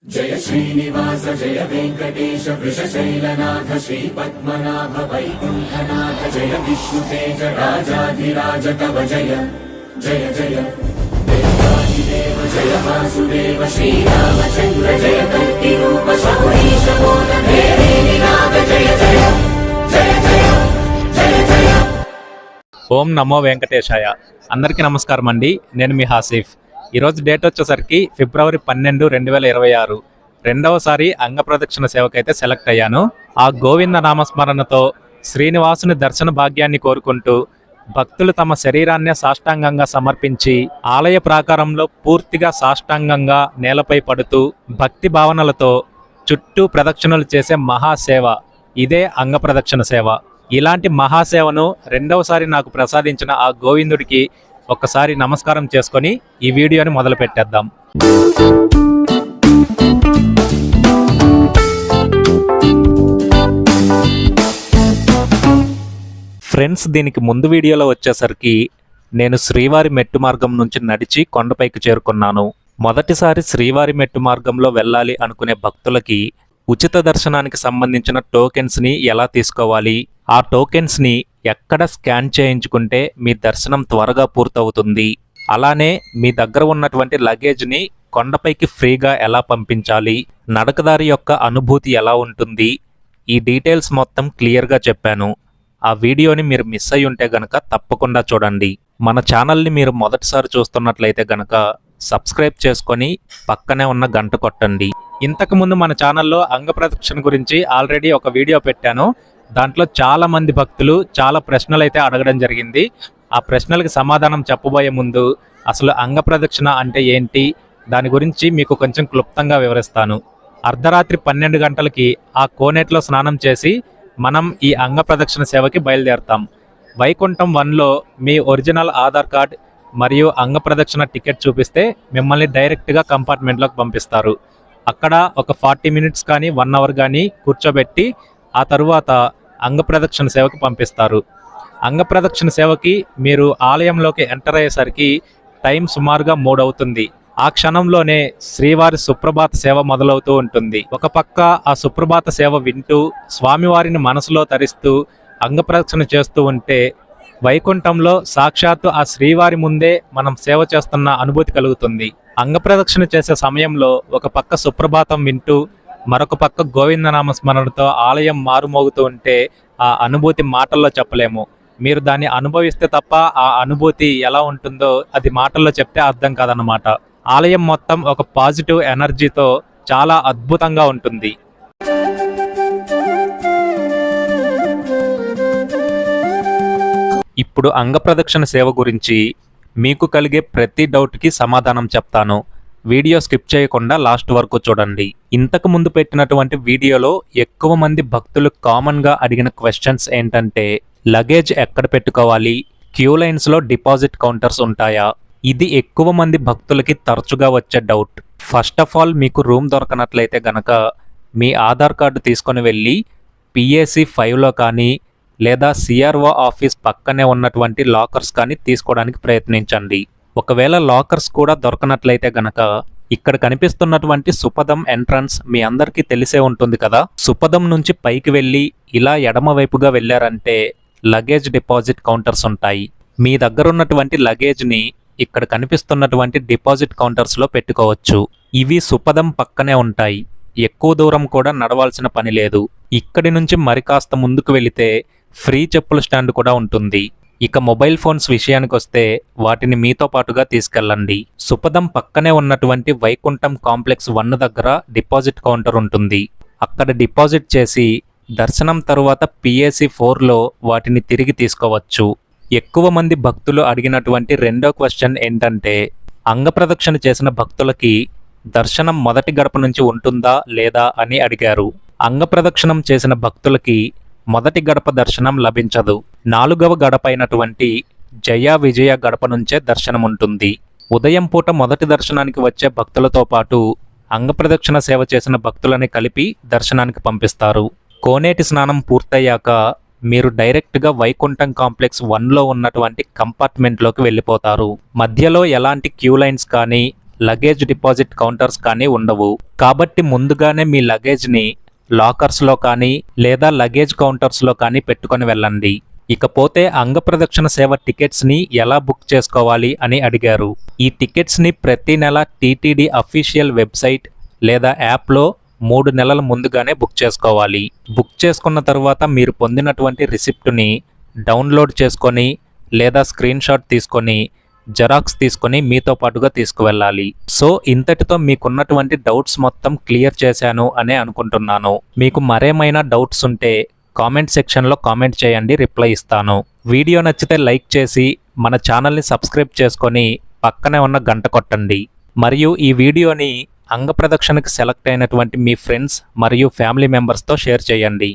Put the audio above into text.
जय श्रीनिवास जय वेंकटेश वृषशैलनाथ श्रीपद्मनाभ वैकुण्ठनाथ जय विष्णुतेज राजाधिराज तव जय जय जय देवादिदेव जय वासुदेव श्रीरामचन्द्र जय कल्किरूप शौरीश मोदधेरीनाथ जय जय जय जय जय जय। ఓం నమో వెంకటేశాయ. అందరికీ నమస్కారం అండి. నేను మీ హాసిఫ్. ఈరోజు డేట్ వచ్చేసరికి ఫిబ్రవరి 12, 2026. రెండవసారి అంగప్రదక్షిణ సేవకైతే సెలెక్ట్ అయ్యాను. ఆ గోవింద నామస్మరణతో శ్రీనివాసుని దర్శన భాగ్యాన్ని కోరుకుంటూ భక్తులు తమ శరీరాన్నే సాష్టాంగంగా సమర్పించి ఆలయ ప్రాకారంలో పూర్తిగా సాష్టాంగంగా నేలపై పడుతూ భక్తి భావనలతో చుట్టూ ప్రదక్షిణలు చేసే మహాసేవ ఇదే అంగప్రదక్షిణ సేవ. ఇలాంటి మహాసేవను రెండవసారి నాకు ప్రసాదించిన ఆ గోవిందుడికి ఒక్కసారి నమస్కారం చేసుకొని ఈ వీడియోని మొదలు పెట్టేద్దాం. ఫ్రెండ్స్, దీనికి ముందు వీడియోలో వచ్చేసరికి నేను శ్రీవారి మెట్టు మార్గం నుంచి నడిచి కొండపైకి చేరుకున్నాను. మొదటిసారి శ్రీవారి మెట్టు మార్గంలో వెళ్ళాలి అనుకునే భక్తులకి ఉచిత దర్శనానికి సంబంధించిన టోకెన్స్ని ఎలా తీసుకోవాలి, ఆ టోకెన్స్ని ఎక్కడ స్కాన్ చేయించుకుంటే మీ దర్శనం త్వరగా పూర్తవుతుంది, అలానే మీ దగ్గర ఉన్నటువంటి లగేజ్ని కొండపైకి ఫ్రీగా ఎలా పంపించాలి, నడకదారి యొక్క అనుభూతి ఎలా ఉంటుంది, ఈ డీటెయిల్స్ మొత్తం క్లియర్గా చెప్పాను. ఆ వీడియోని మీరు మిస్ అయి ఉంటే గనక తప్పకుండా చూడండి. మన ఛానల్ని మీరు మొదటిసారి చూస్తున్నట్లయితే గనక సబ్స్క్రైబ్ చేసుకొని పక్కనే ఉన్న గంట కొట్టండి. ఇంతకుముందు మన ఛానల్లో అంగప్రదక్షిణ గురించి ఆల్రెడీ ఒక వీడియో పెట్టాను. దాంట్లో చాలా మంది భక్తులు చాలా ప్రశ్నలు అయితే అడగడం జరిగింది. ఆ ప్రశ్నలకు సమాధానం చెప్పబోయే ముందు అసలు అంగప్రదక్షిణ అంటే ఏంటి, దాని గురించి మీకు కొంచెం క్లుప్తంగా వివరిస్తాను. అర్ధరాత్రి 12 గంటలకి ఆ కోనేటిలో స్నానం చేసి మనం ఈ అంగప్రదక్షిణ సేవకి బయలుదేరుతాం. వైకుంఠం 1లో మీ ఒరిజినల్ ఆధార్ కార్డ్ మరియు అంగప్రదక్షిణ టికెట్ చూపిస్తే మిమ్మల్ని డైరెక్ట్గా కంపార్ట్మెంట్లోకి పంపిస్తారు. అక్కడ ఒక 40 మినిట్స్ కానీ 1 అవర్ కానీ కూర్చోబెట్టి ఆ తరువాత అంగప్రదక్షిణ సేవకి పంపిస్తారు. అంగప్రదక్షిణ సేవకి మీరు ఆలయంలోకి ఎంటర్ అయ్యేసరికి టైం సుమారుగా 3 అవుతుంది. ఆ క్షణంలోనే శ్రీవారి సుప్రభాత సేవ మొదలవుతూ ఉంటుంది. ఒక పక్క ఆ సుప్రభాత సేవ వింటూ స్వామివారిని మనసులో తరిస్తూ అంగప్రదక్షిణ చేస్తూ ఉంటే వైకుంఠంలో సాక్షాత్తు ఆ శ్రీవారి ముందే మనం సేవ చేస్తున్న అనుభూతి కలుగుతుంది. అంగప్రదక్షిణ చేసే సమయంలో ఒక పక్క సుప్రభాతం వింటూ మరొక పక్క గోవిందనామ స్మరణతో ఆలయం మారుమోగుతూ ఉంటే ఆ అనుభూతి మాటల్లో చెప్పలేము. మీరు దాన్ని అనుభవిస్తే తప్ప ఆ అనుభూతి ఎలా ఉంటుందో అది మాటల్లో చెప్తే అర్థం కాదన్నమాట. ఆలయం మొత్తం ఒక పాజిటివ్ ఎనర్జీతో చాలా అద్భుతంగా ఉంటుంది. ఇప్పుడు అంగప్రదక్షిణ సేవ గురించి మీకు కలిగే ప్రతి డౌట్కి సమాధానం చెప్తాను. వీడియో స్కిప్ చేయకుండా లాస్ట్ వరకు చూడండి. ఇంతకు ముందు పెట్టినటువంటి వీడియోలో ఎక్కువ మంది భక్తులు కామన్గా అడిగిన క్వశ్చన్స్ ఏంటంటే, లగేజ్ ఎక్కడ పెట్టుకోవాలి, క్యూ లైన్స్లో డిపాజిట్ కౌంటర్స్ ఉంటాయా, ఇది ఎక్కువ మంది భక్తులకి తరచుగా వచ్చే డౌట్. ఫస్ట్ ఆఫ్ ఆల్, మీకు రూమ్ దొరకనట్లయితే గనక మీ ఆధార్ కార్డు తీసుకొని వెళ్ళి PAC 5లో కానీ లేదా CRO ఆఫీస్ పక్కనే ఉన్నటువంటి లాకర్స్ కానీ తీసుకోవడానికి ప్రయత్నించండి. ఒకవేళ లాకర్స్ కూడా దొరకనట్లయితే గనక ఇక్కడ కనిపిస్తున్నటువంటి సుపదం ఎంట్రన్స్ మీ అందరికీ తెలిసే ఉంటుంది కదా. సుపదం నుంచి పైకి వెళ్ళి ఇలా ఎడమ వైపుగా వెళ్ళారంటే లగేజ్ డిపాజిట్ కౌంటర్స్ ఉంటాయి. మీ దగ్గర ఉన్నటువంటి లగేజ్ని ఇక్కడ కనిపిస్తున్నటువంటి డిపాజిట్ కౌంటర్స్లో పెట్టుకోవచ్చు. ఇవి సుపదం పక్కనే ఉంటాయి. ఎక్కువ దూరం కూడా నడవాల్సిన పని లేదు. ఇక్కడి నుంచి మరి కాస్త ముందుకు వెళితే ఫ్రీ చెప్పుల స్టాండ్ కూడా ఉంటుంది. ఇక మొబైల్ ఫోన్స్ విషయానికి వస్తే వాటిని మీతో పాటుగా తీసుకెళ్ళండి. సుపదం పక్కనే ఉన్నటువంటి వైకుంఠం కాంప్లెక్స్ 1 దగ్గర డిపాజిట్ కౌంటర్ ఉంటుంది. అక్కడ డిపాజిట్ చేసి దర్శనం తరువాత PAC 4లో వాటిని తిరిగి తీసుకోవచ్చు. ఎక్కువ మంది భక్తులు అడిగినటువంటి రెండో క్వశ్చన్ ఏంటంటే, అంగప్రదక్షిణ చేసిన భక్తులకి దర్శనం మొదటి గడప నుంచి ఉంటుందా లేదా అని అడిగారు. అంగప్రదక్షిణం చేసిన భక్తులకి మొదటి గడప దర్శనం లభించదు. 4వ గడప అయినటువంటి జయ విజయ గడప నుంచే దర్శనం ఉంటుంది. ఉదయం పూట మొదటి దర్శనానికి వచ్చే భక్తులతో పాటు అంగప్రదక్షిణ సేవ చేసిన భక్తులని కలిపి దర్శనానికి పంపిస్తారు. కోనేటి స్నానం పూర్తయ్యాక మీరు డైరెక్ట్గా వైకుంఠం కాంప్లెక్స్ 1లో ఉన్నటువంటి కంపార్ట్మెంట్లోకి వెళ్ళిపోతారు. మధ్యలో ఎలాంటి క్యూ లైన్స్ కానీ లగేజ్ డిపాజిట్ కౌంటర్స్ కానీ ఉండవు. కాబట్టి ముందుగానే మీ లగేజ్ని లాకర్స్లో కానీ లేదా లగేజ్ కౌంటర్స్లో కానీ పెట్టుకొని వెళ్ళండి. ఇకపోతే అంగప్రదక్షిణ సేవ టికెట్స్ని ఎలా బుక్ చేసుకోవాలి అని అడిగారు. ఈ టికెట్స్ని ప్రతి నెల టీటీడీ అఫీషియల్ వెబ్సైట్ లేదా యాప్లో 3 నెలల ముందుగానే బుక్ చేసుకోవాలి. బుక్ చేసుకున్న తర్వాత మీరు పొందినటువంటి రిసిప్ట్ని డౌన్లోడ్ చేసుకొని లేదా స్క్రీన్ షాట్ తీసుకొని జెరాక్స్ తీసుకొని మీతో పాటుగా తీసుకువెళ్ళాలి. సో ఇంతటితో మీకున్నటువంటి డౌట్స్ మొత్తం క్లియర్ చేశాను అనే అనుకుంటున్నాను. మీకు మరేమైనా డౌట్స్ ఉంటే కామెంట్ సెక్షన్లో కామెంట్ చేయండి, రిప్లై ఇస్తాను. వీడియో నచ్చితే లైక్ చేసి మన ఛానల్ని సబ్స్క్రైబ్ చేసుకొని పక్కనే ఉన్న గంట కొట్టండి. మరియు ఈ వీడియోని అంగప్రదక్షిణకు సెలెక్ట్ అయినటువంటి మీ ఫ్రెండ్స్ మరియు ఫ్యామిలీ మెంబర్స్తో షేర్ చేయండి.